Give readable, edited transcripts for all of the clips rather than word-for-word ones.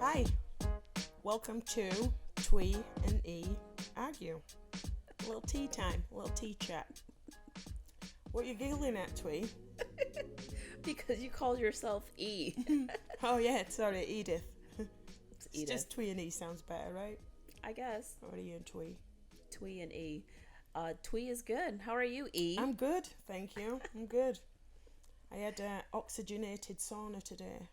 Hi, welcome to Thuy and E Argue. A little tea time, a little tea chat. What are you giggling at, Thuy? Because you called yourself E. Oh yeah, sorry, Edith. It's It's Edith. just Thuy and E sounds better, right? I guess. What are you and Thuy? Thuy and E. Thuy is good. How are you, E? I'm good, thank you. I'm good. I had an oxygenated sauna today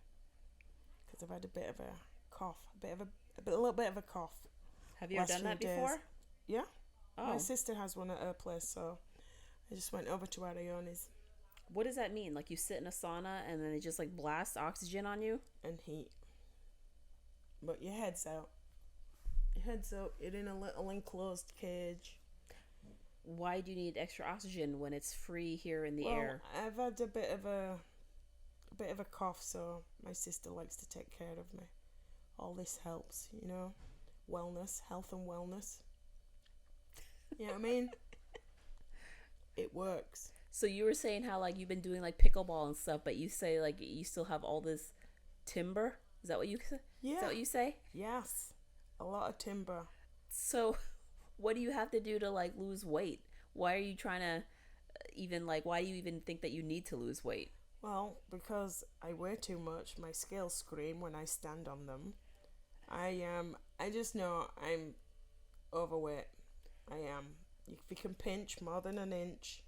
because I've had a bit of a cough, a little bit of a cough. Have you ever last done that few days. before? Yeah, Oh. my sister has one at her place, so I just went over to Ariani's What does that mean? Like you sit in a sauna and then they just like blast oxygen on you? and heat. But your head's out. Your head's out. You're in a little enclosed cage. Why do you need extra oxygen when it's free here in the air? I've had a bit of a cough, so my sister likes to take care of me. All this helps, you know. Wellness, health and wellness. You know what I mean? It works. So you were saying how like you've been doing like pickleball and stuff, but you say like you still have all this timber? Is that what you say? Yeah. Is that what you say? Yes. A lot of timber. So what do you have to do to like lose weight? Why are you trying to why do you even think that you need to lose weight? Well, because I weigh too much, my scales scream when I stand on them. I just know I'm overweight. I am. If you can pinch more than an inch,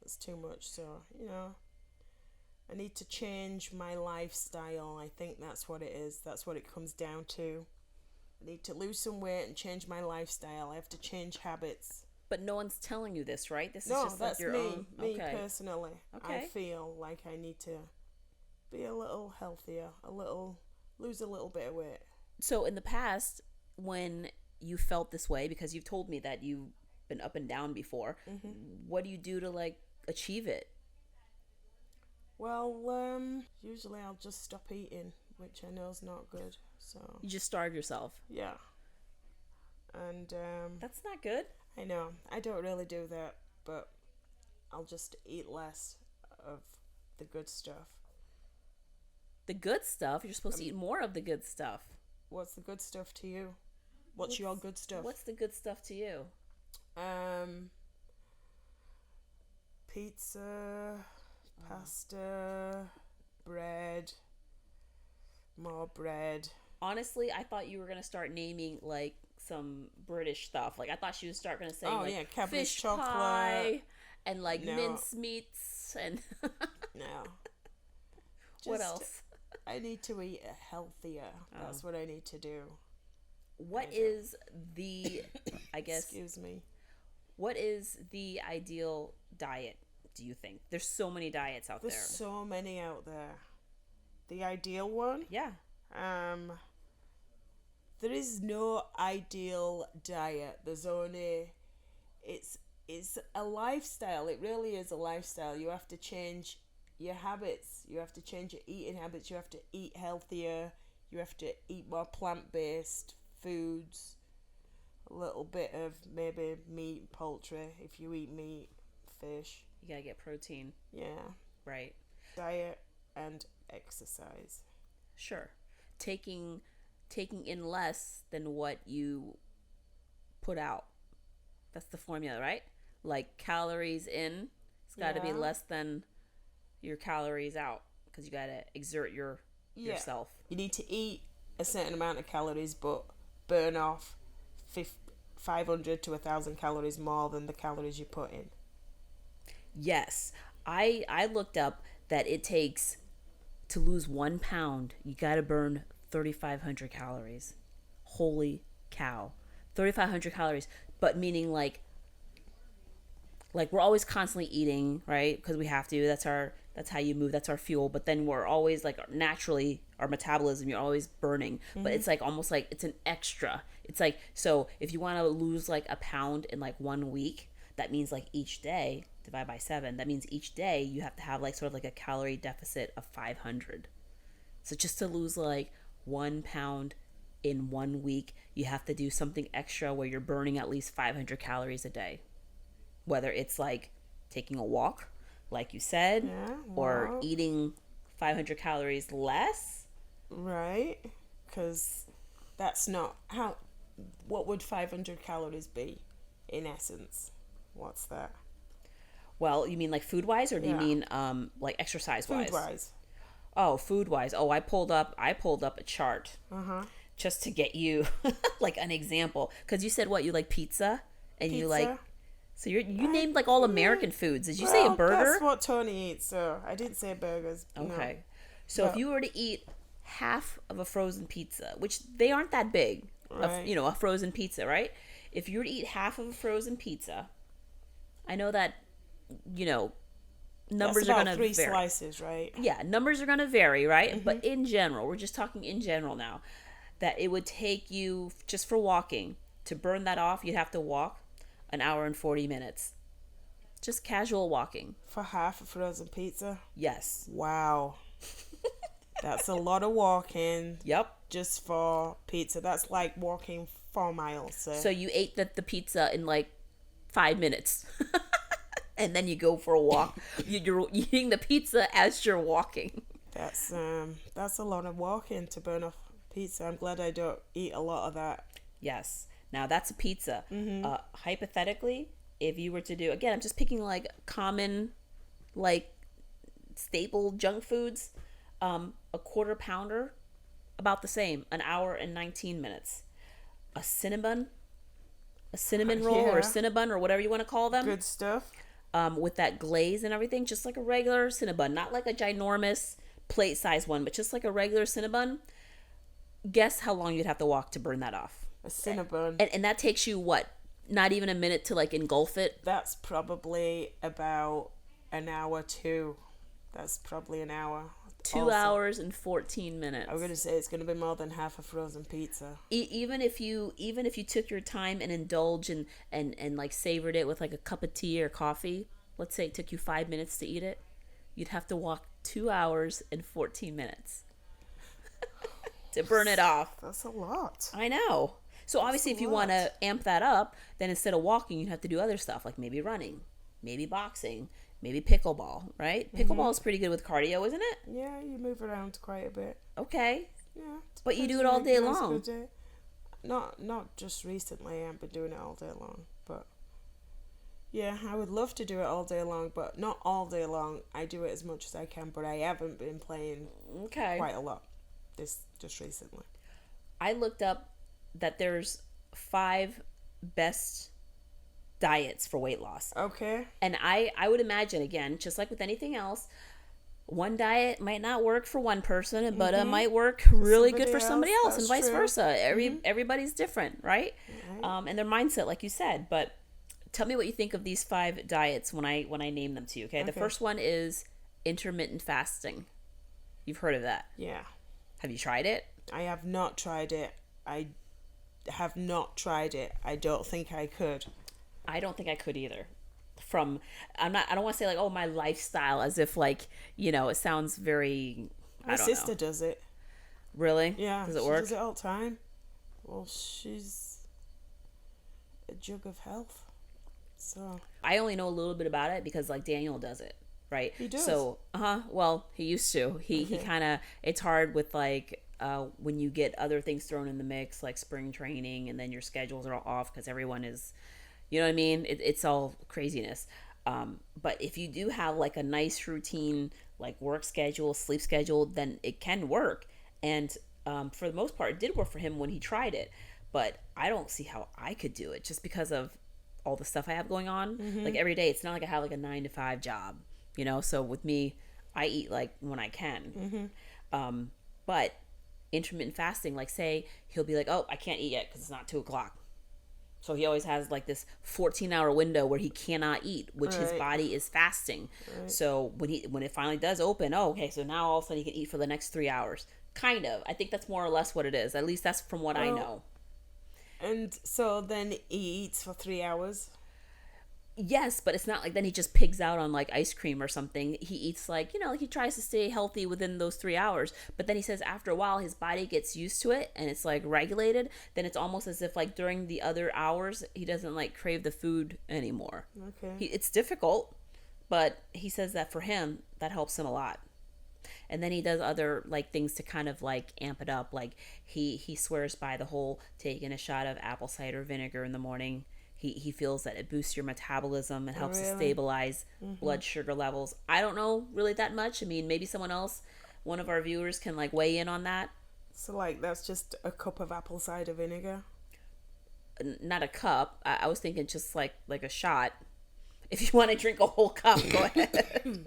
that's too much. So, you know, I need to change my lifestyle. I think that's what it is. That's what it comes down to. I need to lose some weight and change my lifestyle. I have to change habits. But no one's telling you this, right? This is No, just that's like your me. own. Me Okay. personally. Okay. I feel like I need to be a little healthier, lose a little bit of weight. So in the past, when you felt this way, because you've told me that you've been up and down before, what do you do to like achieve it? Well, usually I'll just stop eating, which I know is not good. So You just starve yourself. yeah, and That's not good. I know I don't really do that, but I'll just eat less of the good stuff. The good stuff, you're supposed to eat more of the good stuff. What's the good stuff to you? What's your good stuff? What's the good stuff to you? Pizza, pasta, bread, more bread. Honestly, I thought you were gonna start naming like some British stuff. Like I thought she would start gonna say Cadbury's fish chocolate pie and like No. mince meats and No. what Just- else? I need to eat healthier. That's what I need to do. What is the I guess Excuse me. what is the ideal diet, do you think? There's so many diets out There's there. so many out there. The ideal one? Yeah. There is no ideal diet. There's only it's a lifestyle. It really is a lifestyle. You have to change your habits. You have to change your eating habits. You have to eat healthier. You have to eat more plant-based foods. A little bit of maybe meat, poultry. If you eat meat, fish. You gotta get protein. Yeah. Right. Diet and exercise. Sure. Taking in less than what you put out. That's the formula, right? Like calories in, it's got to be Yeah. less than your calories out because you got to exert yourself. You need to eat a certain amount of calories, but burn off 500 to 1,000 calories more than the calories you put in. Yes. I looked up that it takes to lose 1 pound, you got to burn 3,500 calories. Holy cow. 3,500 calories, but meaning like we're always constantly eating, right? Because we have to. That's how you move. That's our fuel. But then we're always like naturally our metabolism. You're always burning. But it's like almost like it's an extra. It's like so if you want to lose like a pound in like 1 week, that means like each day divide by 7. That means each day you have to have like sort of like a calorie deficit of 500. So just to lose like 1 pound in 1 week, you have to do something extra where you're burning at least 500 calories a day. Whether it's like taking a walk, like you said, or eating 500 calories less. Right. because that's not how. What would 500 calories be, in essence? What's that? Well, you mean like food wise, or do you Yeah. mean like exercise wise? Food wise. Oh, food wise. Oh, I pulled up a chart just to get you like an example, because you said what, you like pizza, and you like, Pizza. so you named like all American foods. Did you say a burger? That's what Tony eats, so I didn't say burgers. Okay. No. So if But- you were to eat half of a frozen pizza, which they aren't that big, Right. a frozen pizza, right? If you were to eat half of a frozen pizza, I know that, numbers That's are about going to 3 vary. slices, right? Yeah, numbers are going to vary, right? But in general, we're just talking in general now, that it would take you, just for walking, to burn that off, you'd have to walk an hour and 40 minutes. Just casual walking. For half a frozen pizza. Yes. Wow. That's a lot of walking Yep. just for pizza. That's like walking 4 miles. So you ate the pizza in like 5 minutes. And then you go for a walk. You're eating the pizza as you're walking. that's a lot of walking to burn off pizza. I'm glad I don't eat a lot of that. Yes. Now that's a pizza. Hypothetically, if you were to do, again, I'm just picking like common, like staple junk foods, a quarter pounder, about the same, an hour and 19 minutes. A cinnamon roll or a Yeah. cinnabon or whatever you want to call them. Good stuff. With that glaze and everything, just like a regular cinnabon, not like a ginormous plate size one, but just like a regular cinnabon. Guess how long you'd have to walk to burn that off. A cinnabon. And that takes you what? Not even a minute to like engulf it. That's probably about an hour too. That's probably an hour. 2 Also, hours and 14 minutes. I'm gonna say it's gonna be more than half a frozen pizza. Even if you took your time and indulge and like savored it with like a cup of tea or coffee, let's say it took you 5 minutes to eat it, you'd have to walk 2 hours and 14 minutes to burn it off. That's a lot. I know. So obviously, if you want to amp that up, then instead of walking, you have to do other stuff like maybe running, maybe boxing, maybe pickleball, right? Pickleball is pretty good with cardio, isn't it? Yeah, you move around quite a bit. Okay. Yeah. But you do it depends all on day a nice long. good day. Not just recently. I've been doing it all day long, but yeah, I would love to do it all day long, but not all day long. I do it as much as I can, but I haven't been playing Okay. quite a lot just recently. I looked up that there's 5 best diets for weight loss. Okay. And I would imagine, again, just like with anything else, one diet might not work for one person, but it might work really good for somebody else, and That's vice true. versa. Everybody's different, right? Right. And their mindset, like you said. But tell me what you think of these 5 diets when I name them to you. Okay, the Okay. first one is intermittent fasting. You've heard of that? Yeah. Have you tried it? I have not tried it. I have not tried it. I don't think I could. I don't think I could either. I don't want to say like, oh, my lifestyle, as if like, it sounds very, My I don't sister know. does it. Really? Yeah. Does it she work? does it all the time. Well, she's a jug of health. So I only know a little bit about it because like Daniel does it, right? He does? So, well, he used to. He Okay. kind of, it's hard with like when you get other things thrown in the mix, like spring training, and then your schedules are all off because everyone is, you know what I mean? It's all craziness. But if you do have like a nice routine, like work schedule, sleep schedule, then it can work. And for the most part, it did work for him when he tried it. But I don't see how I could do it just because of all the stuff I have going on. Like every day, it's not like I have like a 9-to-5 job, So with me, I eat like when I can. But intermittent fasting, like say he'll be like, oh, I can't eat yet because it's not 2:00. So he always has like this 14-hour window where he cannot eat, which his Right. body is fasting. Right. So when it finally does open, oh, okay, so now all of a sudden he can eat for the next 3 hours. Kind of. I think that's more or less what it is. At least that's from what I Well, know. And so then he eats for 3 hours. Yes, but it's not like then he just pigs out on like ice cream or something. He eats like, like he tries to stay healthy within those 3 hours. But then he says after a while his body gets used to it and it's like regulated. Then it's almost as if like during the other hours he doesn't like crave the food anymore. Okay. It's difficult, but he says that for him that helps him a lot. And then he does other like things to kind of like amp it up. Like he swears by the whole taking a shot of apple cider vinegar in the morning. He feels that it boosts your metabolism and helps to Really? stabilize blood sugar levels. I don't know really that much. I mean, maybe someone else, one of our viewers, can like weigh in on that. So like that's just a cup of apple cider vinegar. Not a cup. I was thinking just like a shot. If you want to drink a whole cup, go ahead.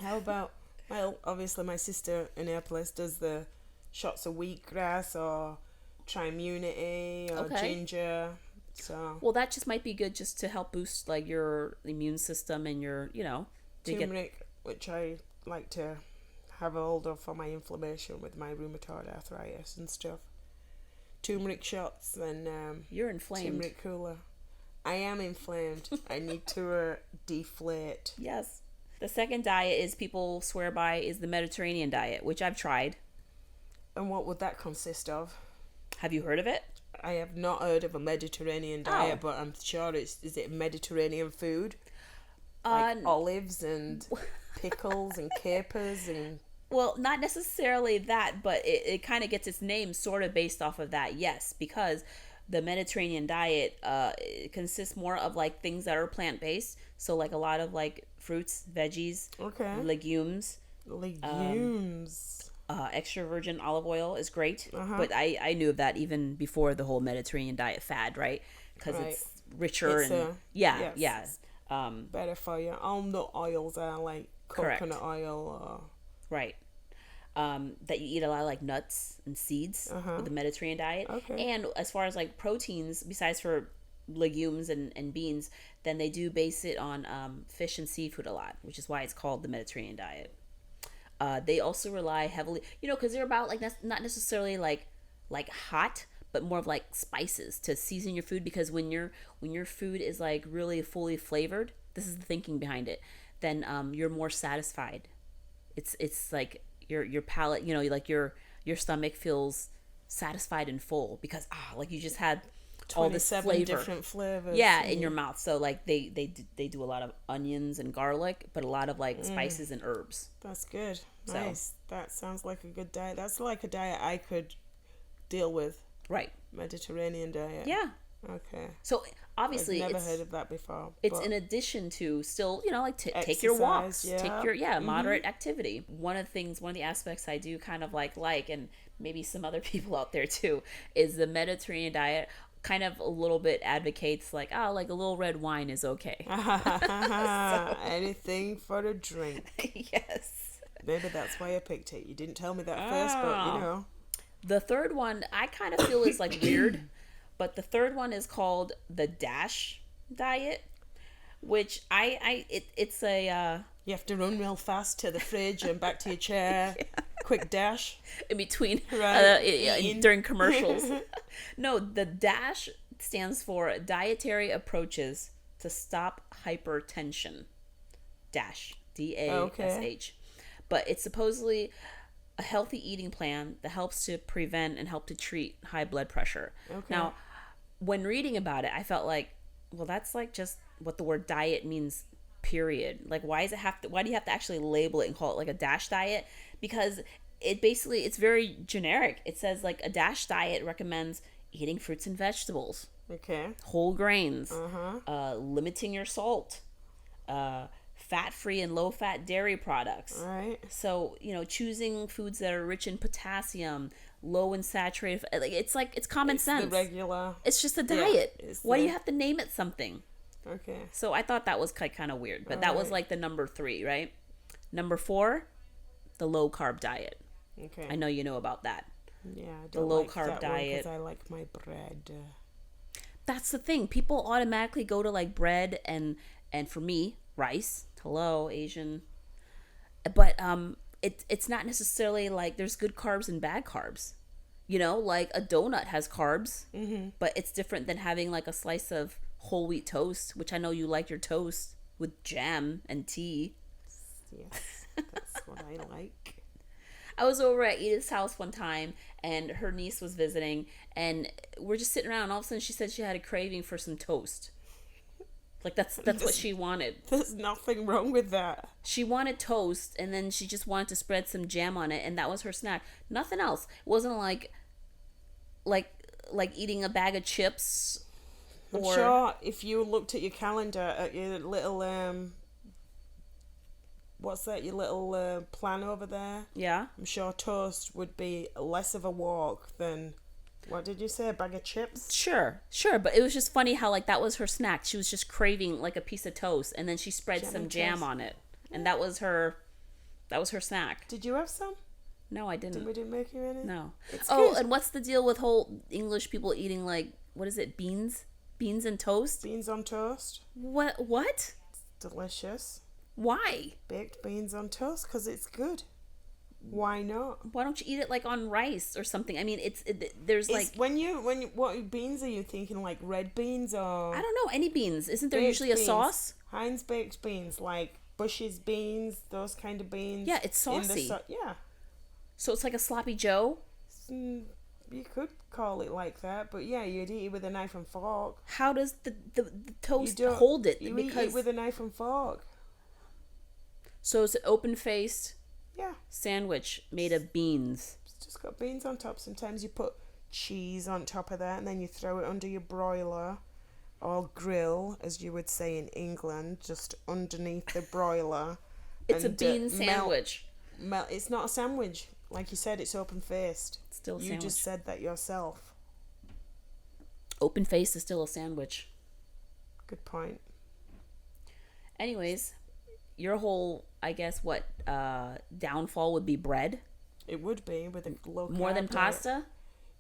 How about, well, obviously my sister in her place does the shots of wheatgrass or trimunity or Okay. ginger. So Well, that just might be good just to help boost like your immune system and your, to get turmeric, which I like to have hold of for my inflammation with my rheumatoid arthritis and stuff. Turmeric shots and you're inflamed. turmeric cooler. I am inflamed. I need to deflate. Yes. The second diet is people swear by is the Mediterranean diet, which I've tried. And what would that consist of? Have you heard of it? I have not heard of a Mediterranean diet, but I'm sure is it Mediterranean food? Like olives and pickles and capers and... Well, not necessarily that, but it kind of gets its name sort of based off of that, yes, because the Mediterranean diet it consists more of like things that are plant-based. So like a lot of like fruits, veggies, Okay. legumes. Legumes. Extra virgin olive oil is great, but I knew of that even before the whole Mediterranean diet fad, right? Because Right. it's richer It's and yes. yeah. Better for you. Almond oils are like Correct. coconut oil Right. That you eat a lot of like nuts and seeds with the Mediterranean diet. Okay. And as far as like proteins, besides for legumes and beans, then they do base it on fish and seafood a lot, which is why it's called the Mediterranean diet. They also rely heavily, because they're about like not necessarily like hot, but more of like spices to season your food. Because when your food is like really fully flavored, this is the thinking behind it. Then you're more satisfied. It's like your palate, like your stomach feels satisfied and full because like you just had all this 27 flavor. different flavors. Yeah, in your mouth. So like they do a lot of onions and garlic, but a lot of like spices and herbs. That's good. So- Nice. That sounds like a good diet. That's like a diet I could deal with. Right. Mediterranean diet. Yeah. Okay. So obviously I've never it's heard of that before. it's but in addition to still, like take your walks, Exercise, yeah. take your moderate activity. One of the aspects I do kind of like and maybe some other people out there too is the Mediterranean diet kind of a little bit advocates like like a little red wine is okay. anything for a drink. Yes. Maybe that's why I picked it. You didn't tell me that first, but The third one I kind of feel is like weird, but the third one is called the DASH diet, which it's a you have to run real fast to the fridge and back to your chair. Quick dash. in between Right. during commercials. No, the DASH stands for Dietary Approaches to Stop Hypertension. DASH, DASH. But it's supposedly a healthy eating plan that helps to prevent and help to treat high blood pressure. Okay. Now, when reading about it, I felt like, well, that's like just what the word diet means, period. Like, why do you have to actually label it and call it like a DASH diet? Because it's very generic. It says like a DASH diet recommends eating fruits and vegetables, Okay. whole grains, limiting your salt, fat-free and low-fat dairy products. All right. So, choosing foods that are rich in potassium, low in saturated, it's common sense. The regular. It's just a diet. it's Why do the- you have to name it something? Okay. So I thought that was kind of weird, but that was Alright. like the number 3, right? Number 4, the low-carb diet. Okay. I know you know about that. Yeah, I don't low like carb that diet. because I like my bread. That's the thing. People automatically go to like bread and for me, rice. Hello, Asian. But it's not necessarily like there's good carbs and bad carbs. Like a donut has carbs, but it's different than having like a slice of whole wheat toast, which I know you like your toast with jam and tea. Yes, that's what I like. I was over at Edith's house one time and her niece was visiting and we're just sitting around and all of a sudden she said she had a craving for some toast. Like that's what she wanted. There's nothing wrong with that. She wanted toast, and then she just wanted to spread some jam on it, and that was her snack. Nothing else. It wasn't like eating a bag of chips. I'm sure if you looked at your calendar at your little what's that? Your little plan over there. Yeah. I'm sure toast would be less of a walk than. What did you say? A bag of chips? Sure. But it was just funny how like that was her snack. She was just craving like a piece of toast, and then she spread some jam on it, and that was her snack. Did you have some? No, I didn't. We didn't make you any? No. It's good. Good. And what's the deal with whole English people eating like what is it? Beans and toast? Beans on toast. What? It's delicious. Why? Baked beans on toast because it's good. Why not? Why don't you eat it like on rice or something? I mean, there's like when you what beans are you thinking? Like red beans or I don't know, any beans. Isn't there usually a beans. sauce? Heinz baked beans, like Bush's beans, those kind of beans. Yeah, it's saucy. Yeah. So it's like a sloppy Joe. You could call it like that, but yeah, you'd eat it with a knife and fork. How does the toast hold it? You eat it with a knife and fork. So it's an open-faced Yeah. sandwich made of beans. It's just got beans on top. Sometimes you put cheese on top of that, and then you throw it under your broiler or grill, as you would say in England, just underneath the broiler. It's a bean sandwich. It's not a sandwich. Like you said, it's open-faced. It's still a You sandwich. just said that yourself. Open-faced is still a sandwich. Good point. Anyways, your whole, I guess, downfall would be bread? It would be with a low carb More than diet. pasta?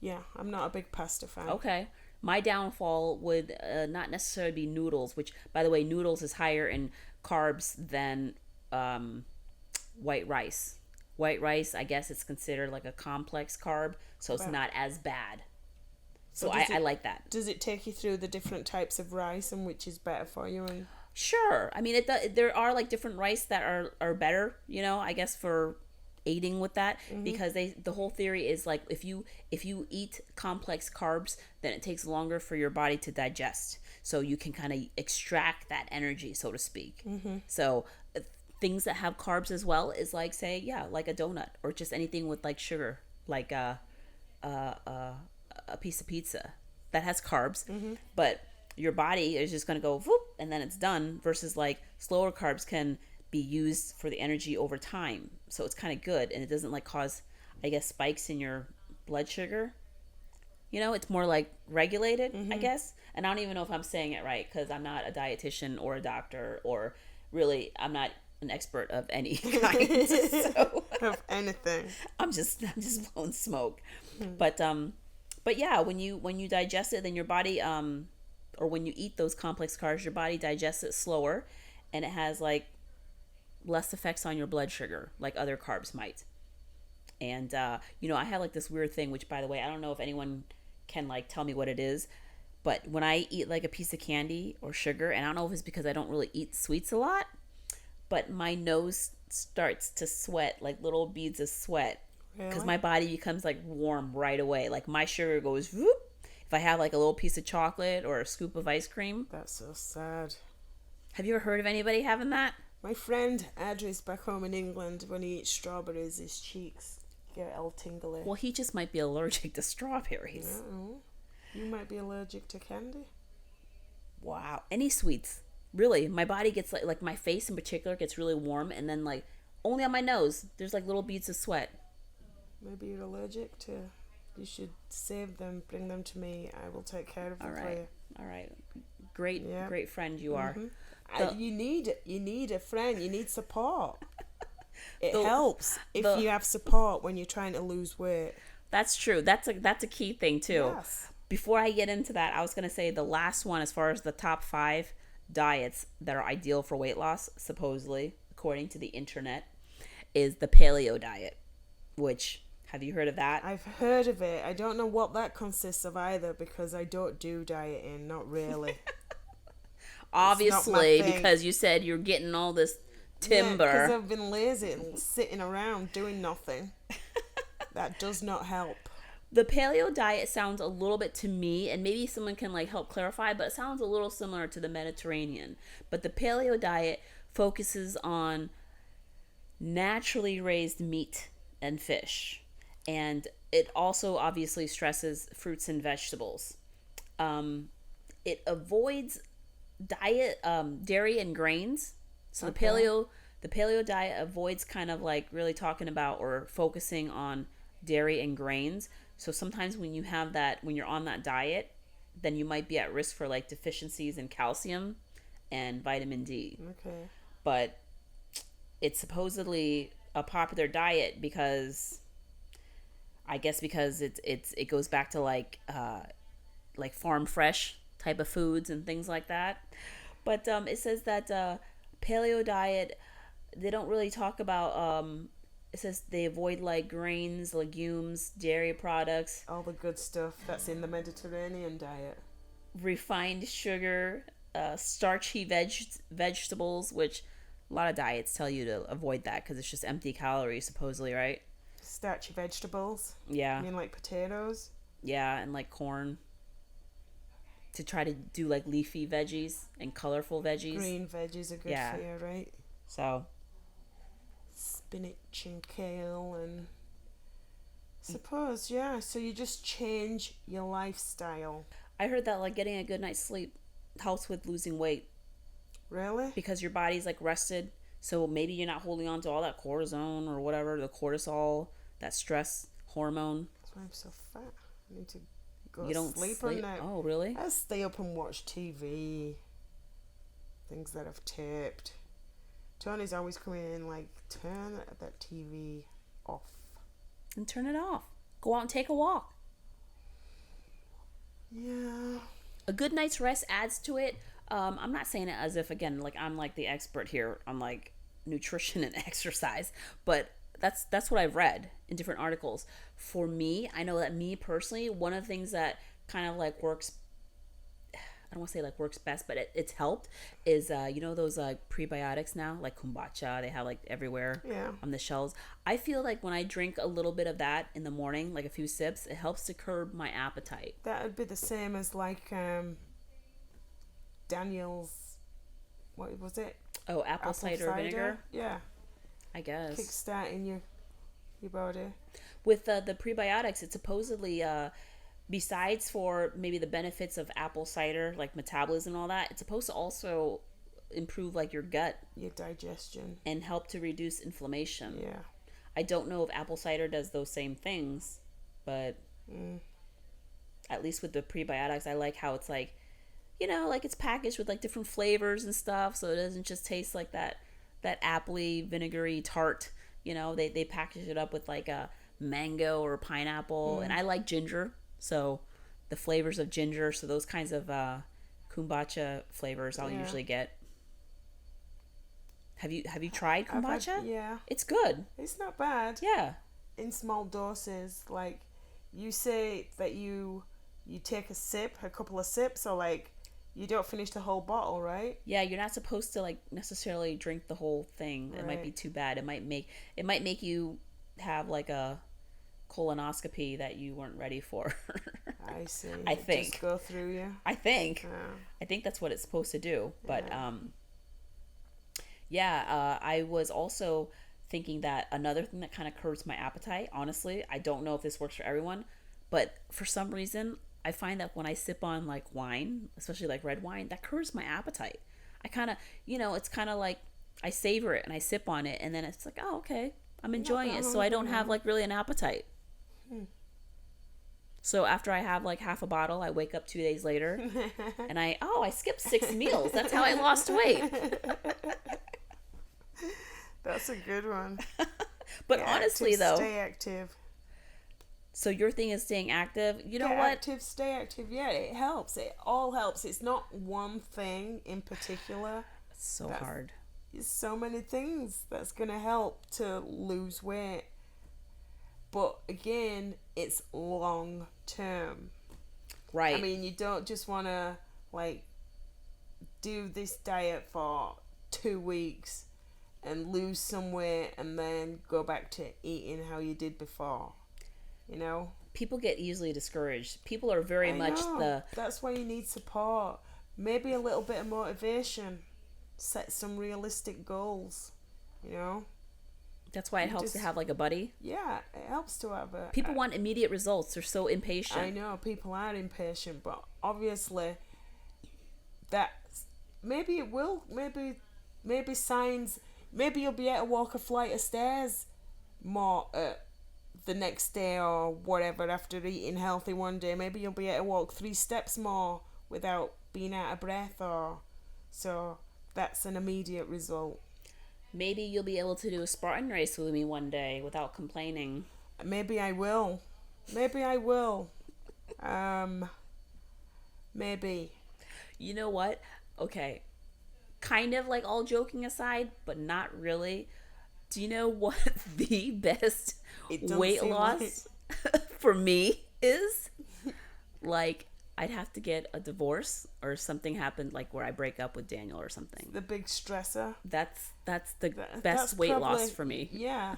Yeah, I'm not a big pasta fan. Okay. My downfall would not necessarily be noodles, which, by the way, noodles is higher in carbs than white rice. White rice, I guess it's considered like a complex carb, so it's not as bad. So I like that. Does it take you through the different types of rice and which is better for you? And Sure. I mean, there are like different rice that are better, I guess for aiding with that, because the whole theory is like if you eat complex carbs, then it takes longer for your body to digest, so you can kind of extract that energy, so to speak. So things that have carbs as well is like, say, like a donut or just anything with like sugar, like a piece of pizza that has carbs, but your body is just going to go whoop and then it's done, versus like slower carbs can be used for the energy over time. So it's kind of good, and it doesn't like cause, I guess, spikes in your blood sugar. It's more like regulated, I guess. And I don't even know if I'm saying it right, because I'm not a dietitian or a doctor, or really I'm not an expert of any kind. So of anything. I'm just blowing smoke. But yeah, when you digest it, then your body or when you eat those complex carbs, your body digests it slower, and it has like less effects on your blood sugar like other carbs might. And I have like this weird thing, which, by the way, I don't know if anyone can like tell me what it is, but when I eat like a piece of candy or sugar, and I don't know if it's because I don't really eat sweets a lot, but my nose starts to sweat, like little beads of sweat, because Really? my body becomes like warm right away. Like my sugar goes whoop if I have like a little piece of chocolate or a scoop of ice cream. That's so sad. Have you ever heard of anybody having that? My friend Adri's back home in England. When he eats strawberries, his cheeks get all tingly. Well, he just might be allergic to strawberries. No. You might be allergic to candy. Wow. Any sweets. Really, my body gets like my face in particular gets really warm, and then like only on my nose there's like little beads of sweat. Maybe you're allergic to. You should save them, bring them to me. I will take care of them for you. All right. Great friend you are. You need a friend. You need support. It helps if you have support when you're trying to lose weight. That's true. That's a key thing too. Yes. Before I get into that, I was going to say the last one, as far as the top 5 diets that are ideal for weight loss, supposedly, according to the internet, is the paleo diet, which, have you heard of that? I've heard of it. I don't know what that consists of either, because I don't do dieting, not really. Obviously, because you said you're getting all this timber. Because I've been lazy and sitting around doing nothing. That does not help. The paleo diet sounds a little bit to me, and maybe someone can like help clarify, but it sounds a little similar to the Mediterranean. But the paleo diet focuses on naturally raised meat and fish, and it also obviously stresses fruits and vegetables. It avoids dairy and grains. So the paleo diet avoids kind of like really talking about or focusing on dairy and grains. So sometimes when you have that, when you're on that diet, then you might be at risk for like deficiencies in calcium and vitamin D. Okay. But it's supposedly a popular diet because I guess because it goes back to like farm fresh type of foods and things like that. But it says that paleo diet, they don't really talk about it says they avoid like grains, legumes, dairy products, All the good stuff that's in the Mediterranean diet. refined sugar, starchy vegetables, which a lot of diets tell you to avoid that because it's just empty calories supposedly, right? Starchy vegetables. Yeah. I mean, like potatoes. Yeah, and like corn. To try to do like leafy veggies and colorful veggies. Green veggies are good for you, right? So spinach and kale and suppose, yeah. So you just change your lifestyle. I heard that like getting a good night's sleep helps with losing weight. Really? Because your body's like rested. So maybe you're not holding on to all that cortisone or whatever, the cortisol, that stress hormone. That's why I'm so fat. I need to go You don't sleep on that. Oh, really? I stay up and watch TV. Things that I've taped. Tony's always coming in like, turn that TV off. And turn it off. Go out and take a walk. Yeah. A good night's rest adds to it. I'm not saying it as if, again, like I'm like the expert here on like nutrition and exercise, but that's what I've read in different articles. For me, I know that me personally, one of the things that kind of like works, I don't want to say like works best, but it's helped is you know those prebiotics now, like kombucha, they have like everywhere on the shelves. I feel like when I drink a little bit of that in the morning, like a few sips, it helps to curb my appetite. That would be the same as like Daniel's, what was it? Oh, apple cider vinegar? Yeah. I guess. Kickstarting your body. With the prebiotics, it's supposedly, besides for maybe the benefits of apple cider, like metabolism and all that, it's supposed to also improve like your gut. Your digestion. And help to reduce inflammation. Yeah. I don't know if apple cider does those same things, but at least with the prebiotics, I like how it's like, you know, like it's packaged with like different flavors and stuff, so it doesn't just taste like that appley, vinegary, tart. You know, they package it up with like a mango or pineapple, and I like ginger, so the flavors of ginger, so those kinds of kombucha flavors I'll usually get. Have you tried kombucha? Yeah. It's good. It's not bad. Yeah. In small doses, like you say that you take a couple of sips, or like you don't finish the whole bottle, right? Yeah, you're not supposed to like necessarily drink the whole thing. It might be too bad. It might make you have like a colonoscopy that you weren't ready for. I see. I think. Just go through you. I think that's what it's supposed to do. But I was also thinking that another thing that kind of curbs my appetite, honestly, I don't know if this works for everyone, but for some reason I find that when I sip on like wine, especially like red wine, that curbs my appetite. I kind of, it's kind of like I savor it and I sip on it, and then it's like, oh, okay, I'm enjoying it, so I don't have like really an appetite. So after I have like half a bottle, I wake up 2 days later and I skipped 6 meals. That's how I lost weight. That's a good one. But honestly, though, stay active. So your thing is staying active. You know what? Stay active. Yeah, it helps. It all helps. It's not one thing in particular. It's so hard. There's so many things that's going to help to lose weight. But again, it's long term. Right. I mean, you don't just want to like do this diet for 2 weeks and lose some weight and then go back to eating how you did before. You know? people get easily discouraged. People are very much That's why you need support. Maybe a little bit of motivation. Set some realistic goals. That's why it helps to have like a buddy. Yeah, it helps to have a... People want immediate results. They're so impatient. I know, people are impatient, but obviously that maybe it will. Maybe signs... Maybe you'll be able to walk a flight of stairs more the next day or whatever after eating healthy one day. Maybe you'll be able to walk 3 steps more without being out of breath, or... So that's an immediate result. Maybe you'll be able to do a Spartan race with me one day without complaining. Maybe I will. Maybe. You know what? Okay. Kind of like all joking aside, but not really. Do you know what the best weight loss for me is? Like, I'd have to get a divorce or something happened, like where I break up with Daniel or something. The big stressor. That's the best weight loss for me. Yeah.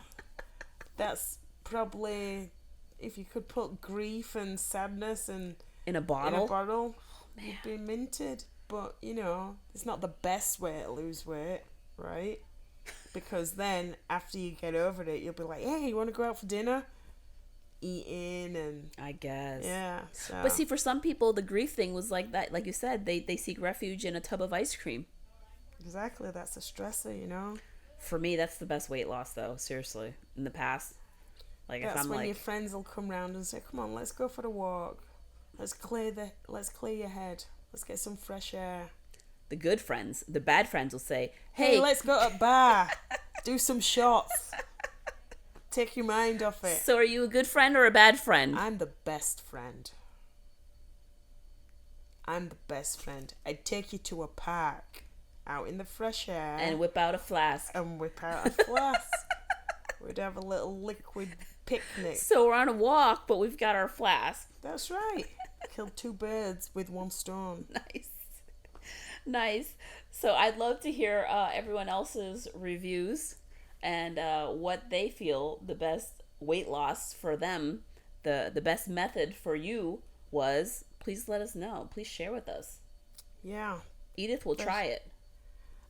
That's probably, if you could put grief and sadness and in a bottle, oh, it'd be minted. But, it's not the best way to lose weight, right? Because then, after you get over it, you'll be like, hey, you want to go out for dinner? Eating and... I guess. Yeah. So. But see, for some people, the grief thing was like that. Like you said, they seek refuge in a tub of ice cream. Exactly. That's a stressor, For me, that's the best weight loss, though. Seriously. In the past. Like, that's if I'm when like... your friends will come round and say, come on, let's go for a walk. Let's clear your head. Let's get some fresh air. The good friends, the bad friends will say, hey, let's go to a bar. Do some shots. Take your mind off it. So are you a good friend or a bad friend? I'm the best friend. I'd take you to a park, out in the fresh air. And whip out a flask. We'd have a little liquid picnic. So we're on a walk, but we've got our flask. That's right. Killed 2 birds with 1 stone. Nice. So I'd love to hear everyone else's reviews and what they feel the best weight loss for them, the best method for you was. Please let us know. Please share with us. Yeah. Edith will try it.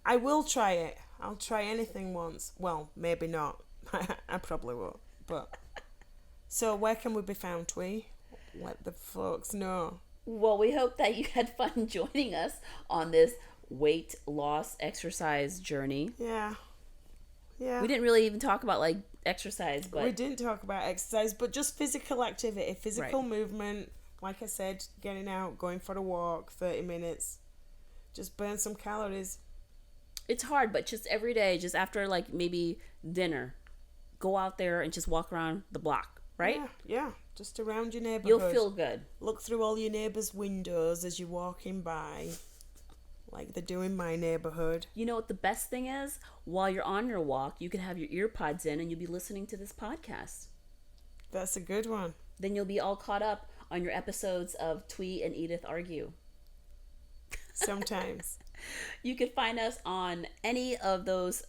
I will try it. I'll try anything once. Well, maybe not. I probably will. But so where can we be found, Thuy? Let the folks know. Well, we hope that you had fun joining us on this weight loss exercise journey. Yeah. We didn't really even talk about like exercise, but we didn't talk about exercise, but just physical activity, physical movement. Like I said, getting out, going for a walk, 30 minutes, just burn some calories. It's hard, but just every day, just after like maybe dinner, go out there and just walk around the block, right? Yeah. Just around your neighborhood. You'll feel good. Look through all your neighbors' windows as you're walking by, like they do in my neighborhood. You know what the best thing is? While you're on your walk, you can have your ear pods in and you'll be listening to this podcast. That's a good one. Then you'll be all caught up on your episodes of Thuy and Edith Argue. Sometimes. You could find us on any of those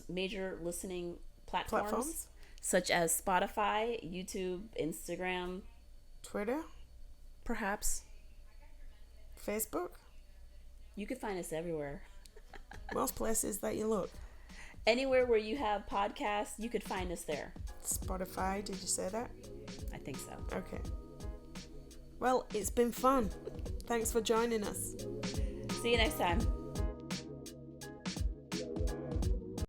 major listening platforms such as Spotify, YouTube, Instagram, Twitter, perhaps Facebook. You could find us everywhere. Most places that you look. Anywhere where you have podcasts, you could find us there. Spotify, did you say that? I think so. Okay. Well, it's been fun. Thanks for joining us. See you next time.